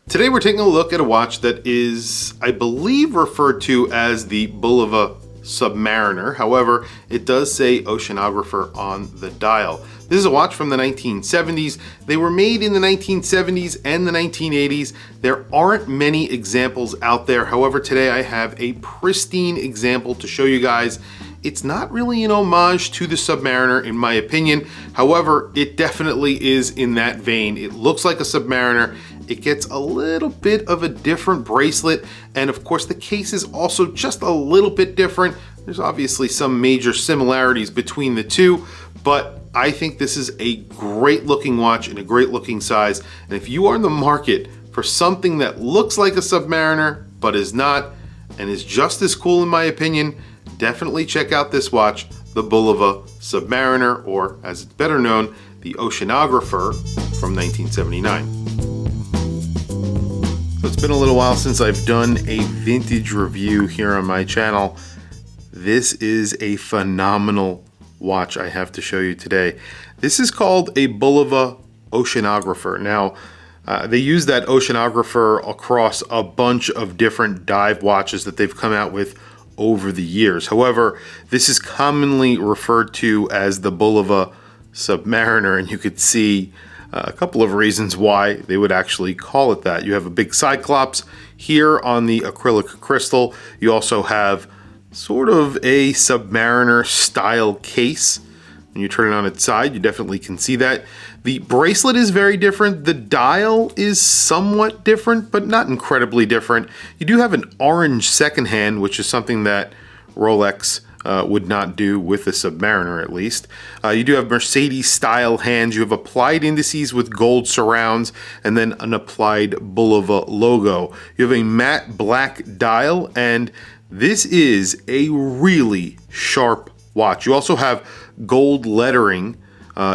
Today we're taking a look at a watch that is, I believe, referred to as the Bulova Submariner. However, it does say Oceanographer on the dial. This is a watch from the 1970s. They were made in the 1970s and the 1980s. There aren't many examples out there. However, today I have a pristine example to show you guys. It's not really an homage to the Submariner in my opinion. However, it definitely is in that vein. It looks like a Submariner. It gets a little bit of a different bracelet, and of course the case is also just a little bit different. There's obviously some major similarities between the two, but I think this is a great looking watch in a great looking size. And if you are in the market for something that looks like a Submariner but is not, and is just as cool in my opinion, definitely check out this watch, the Bulova Submariner, or as it's better known, the Oceanographer from 1979. So it's been a little while since I've done a vintage review here on my channel. This is a phenomenal watch I have to show you today. This is called a Bulova Oceanographer. Now, they use that Oceanographer across a bunch of different dive watches that they've come out with over the years. However, this is commonly referred to as the Bulova Submariner, and you could see a couple of reasons why they would actually call it that. You have a big cyclops here on the acrylic crystal. You also have sort of a Submariner style case. When you turn it on its side, you definitely can see that. The bracelet is very different. The dial is somewhat different, but not incredibly different. You do have an orange second hand, which is something that Rolex would not do with the Submariner, at least. You do have Mercedes style hands. You have applied indices with gold surrounds and then an applied Bulova logo. You have a matte black dial, and this is a really sharp watch. You also have gold lettering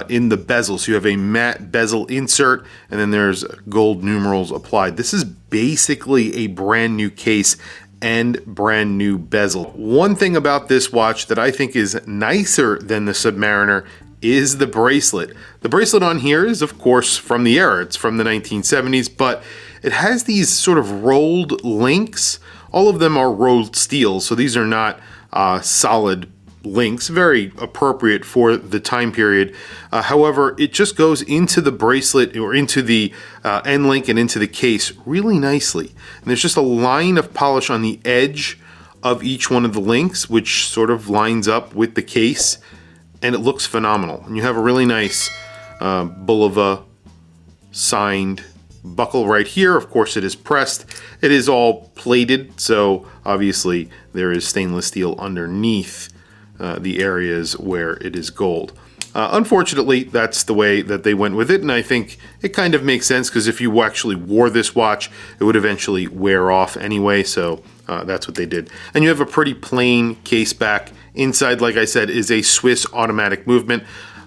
in the bezel. So you have a matte bezel insert, and then there's gold numerals applied. This is basically a brand new case and brand new bezel. One thing about this watch that I think is nicer than the Submariner is the bracelet. The bracelet on here is of course from the era. It's from the 1970s, but it has these sort of rolled links. All of them are rolled steel, so these are not solid links, very appropriate for the time period. However, it just goes into the bracelet or into the end link and into the case really nicely. And there's just a line of polish on the edge of each one of the links, which sort of lines up with the case, and it looks phenomenal. And you have a really nice Bulova signed buckle right here. Of course, it is pressed. It is all plated, so obviously there is stainless steel underneath the areas where it is gold. Unfortunately, that's the way that they went with it, and I think it kind of makes sense because if you actually wore this watch, it would eventually wear off anyway, so that's what they did. And you have a pretty plain case back. Inside, like I said, is a Swiss automatic movement.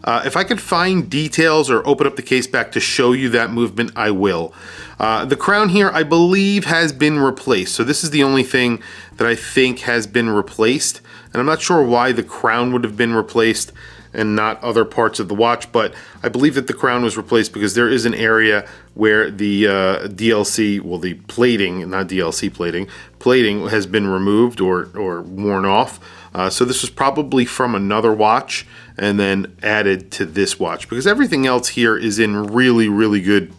If I could find details or open up the case back to show you that movement, I will. The crown here, I believe, has been replaced. So this is the only thing that I think has been replaced. And I'm not sure why the crown would have been replaced and not other parts of the watch, but I believe that the crown was replaced because there is an area where the DLC, well, the plating, not DLC plating has been removed or worn off. So this was probably from another watch and then added to this watch, because everything else here is in really, really good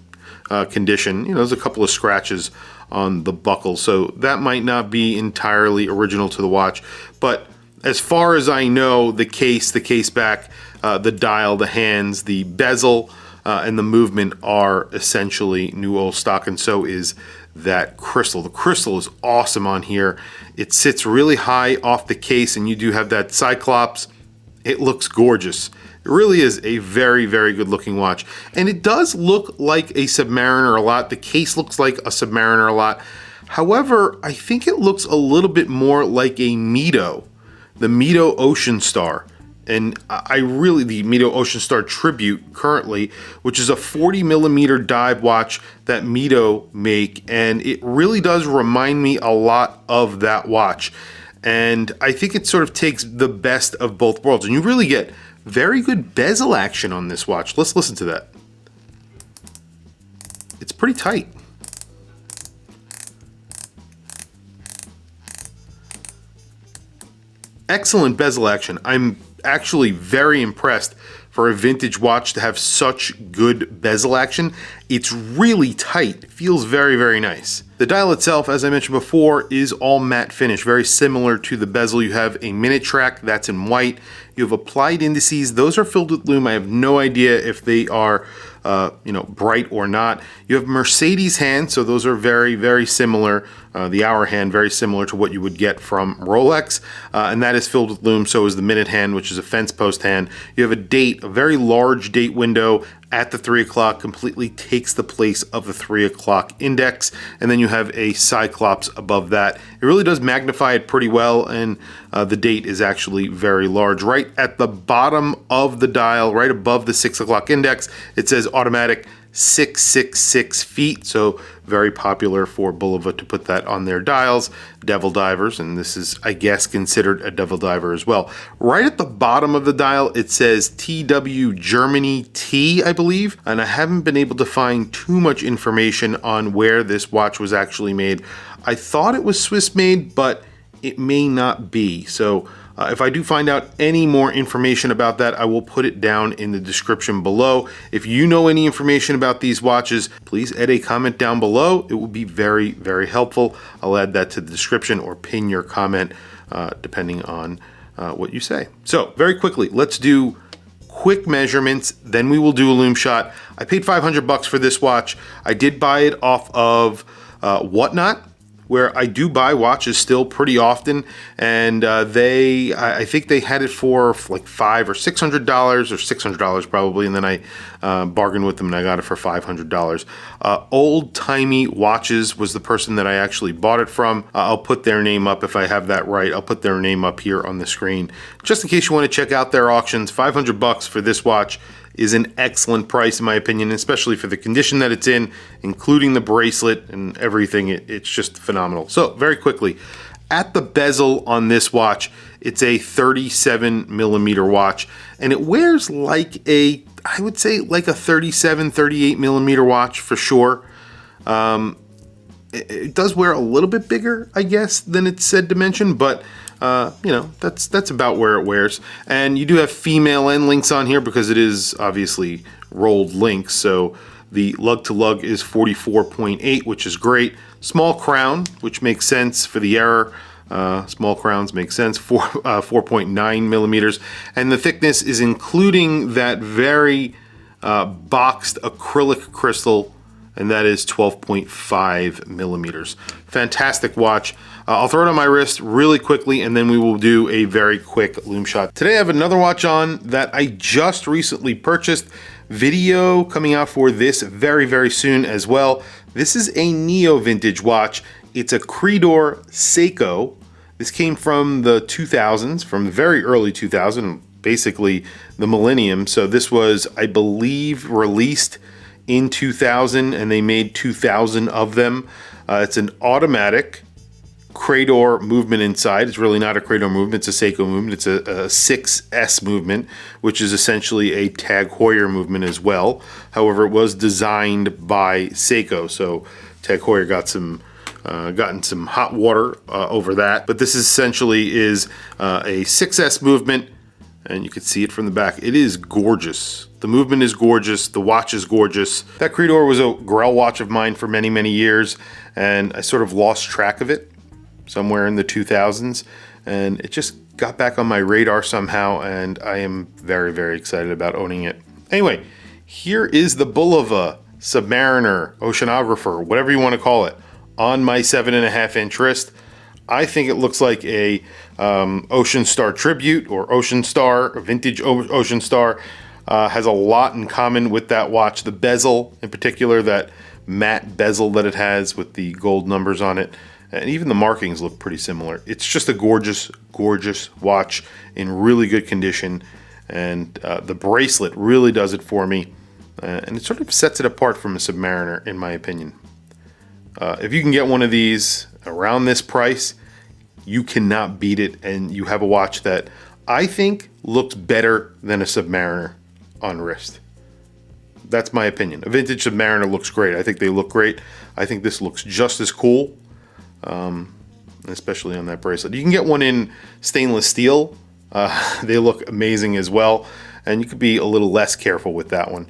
condition. You know, there's a couple of scratches on the buckle, so that might not be entirely original to the watch, but as far as I know, the case back, the dial, the hands, the bezel, and the movement are essentially new old stock, and so is that crystal. The crystal is awesome on here. It sits really high off the case, and you do have that cyclops. It looks gorgeous. It really is a very, very good looking watch. And it does look like a Submariner a lot. The case looks like a Submariner a lot. However, I think it looks a little bit more like a Mito, the Mito Ocean Star. And I really, the Mito Ocean Star Tribute currently, which is a 40mm dive watch that Mito make, and it really does remind me a lot of that watch. And I think it sort of takes the best of both worlds, and you really get very good bezel action on this watch. Let's listen to that. It's pretty tight. Excellent bezel action. I'm actually very impressed for a vintage watch to have such good bezel action. It's really tight. It feels very, very nice. The dial itself, as I mentioned before, is all matte finish, very similar to the bezel. You have a minute track that's in white. You have applied indices. Those are filled with lume. I have no idea if they are bright or not. You have Mercedes hand, so those are very, very similar. The hour hand, very similar to what you would get from Rolex, and that is filled with lume. So is the minute hand, which is a fence post hand. You have a date, a very large date window at the 3 o'clock, completely takes the place of the 3 o'clock index, and then you have a cyclops above that. It really does magnify it pretty well, and the date is actually very large. Right at the bottom of the dial, right above the 6 o'clock index, it says automatic 666 feet, so very popular for Bulova to put that on their dials. Devil divers, and this is, I guess, considered a devil diver as well. Right at the bottom of the dial, it says TW Germany T, I believe, and I haven't been able to find too much information on where this watch was actually made. I thought it was Swiss made, but it may not be. So if I do find out any more information about that, I will put it down in the description below. If you know any information about these watches, please add a comment down below. It will be very, very helpful. I'll add that to the description or pin your comment depending on what you say. So very quickly, let's do quick measurements, then we will do a lume shot. I paid $500 for this watch. I did buy it off of Whatnot, where I do buy watches still pretty often, and I think they had it for like $500 or $600, or $600 probably, and then I bargained with them and I got it for $500. Old Timey Watches was the person that I actually bought it from. I'll put their name up if I have that right. I'll put their name up here on the screen, just in case you want to check out their auctions. $500 for this watch is an excellent price in my opinion, especially for the condition that it's in, including the bracelet and everything. It's just phenomenal. So very quickly, at the bezel on this watch, it's a 37 millimeter watch, and it wears like I would say like a 37, 38 millimeter watch for sure. It does wear a little bit bigger, I guess, than its said dimension, but that's about where it wears. And you do have female end links on here because it is obviously rolled links. So the lug to lug is 44.8, which is great. Small crown, which makes sense for the error. Small crowns make sense. 4.9 millimeters, and the thickness is including that very boxed acrylic crystal, and that is 12.5 millimeters. Fantastic watch. I'll throw it on my wrist really quickly, and then we will do a very quick lume shot. Today I have another watch on that I just recently purchased. Video coming out for this very, very soon as well. This is a neo vintage watch. It's a Creedor Seiko. This came from the 2000s, from the very early 2000s, basically the millennium. So this was, I believe, released in 2000, and they made 2,000 of them. It's an automatic Creedor movement inside. It's really not a Creedor movement, it's a Seiko movement. It's a 6S movement, which is essentially a Tag Heuer movement as well. However, it was designed by Seiko, so Tag Heuer gotten some hot water over that. But this essentially is a 6S movement, and you can see it from the back. It is gorgeous. The movement is gorgeous. The watch is gorgeous. That Creedor was a Grell watch of mine for many, many years, and I sort of lost track of it somewhere in the 2000s, and it just got back on my radar somehow, and I am very, very excited about owning it. Anyway, here is the Bulova Submariner, Oceanographer, whatever you want to call it, on my 7.5 inch wrist. I think it looks like a Ocean Star tribute, or Ocean Star, a vintage Ocean Star. Has a lot in common with that watch. The bezel in particular, that matte bezel that it has with the gold numbers on it, and even the markings look pretty similar. It's just a gorgeous, gorgeous watch in really good condition, and the bracelet really does it for me, and it sort of sets it apart from a Submariner in my opinion. If you can get one of these around this price, you cannot beat it, and you have a watch that I think looks better than a Submariner on wrist. That's my opinion. A vintage Submariner looks great. I think they look great. I think this looks just as cool. And especially on that bracelet. You can get one in stainless steel. They look amazing as well, and you could be a little less careful with that one.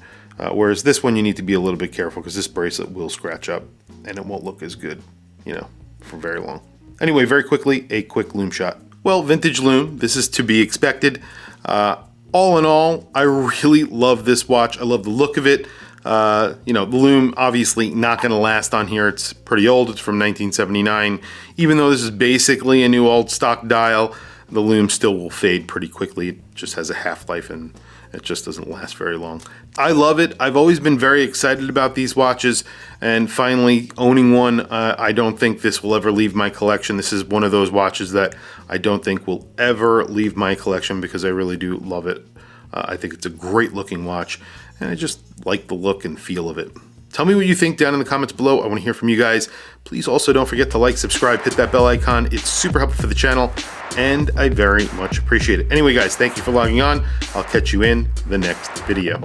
Whereas this one you need to be a little bit careful because this bracelet will scratch up and it won't look as good, you know, for very long. Anyway, very quickly, a quick lume shot. Well, vintage lume, this is to be expected. All in all, I really love this watch. I love the look of it. You know, the lume obviously not going to last on here. It's pretty old. It's from 1979. Even though this is basically a new old stock dial, the lume still will fade pretty quickly. It just has a half-life and it just doesn't last very long. I love it. I've always been very excited about these watches, and finally owning one, I don't think this will ever leave my collection. This is one of those watches that I don't think will ever leave my collection because I really do love it. I think it's a great looking watch, and I just like the look and feel of it. Tell me what you think down in the comments below. I want to hear from you guys. Please also don't forget to like, subscribe, hit that bell icon. It's super helpful for the channel, and I very much appreciate it. Anyway, guys, thank you for logging on. I'll catch you in the next video.